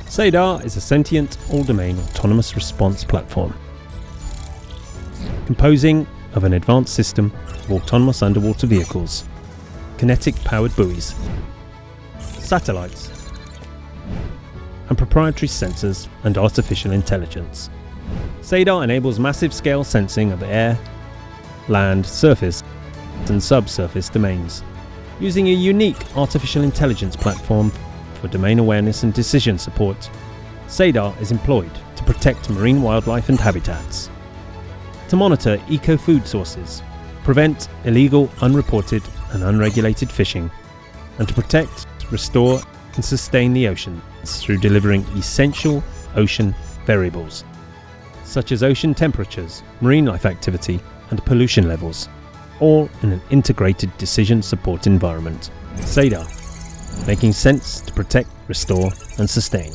SADAR is a sentient, all-domain autonomous response platform, composing of an advanced system of autonomous underwater vehicles, kinetic-powered buoys, satellites, and proprietary sensors and artificial intelligence. SADAR enables massive-scale sensing of air, land, surface, and subsurface domains, using a unique artificial intelligence platform for domain awareness and decision support. SADAR is employed to protect marine wildlife and habitats, to monitor eco-food sources, prevent illegal, unreported and unregulated fishing, and to protect, restore and sustain the oceans through delivering essential ocean variables, such as ocean temperatures, marine life activity and pollution levels, all in an integrated decision support environment. SADAR, making sense to protect, restore and sustain.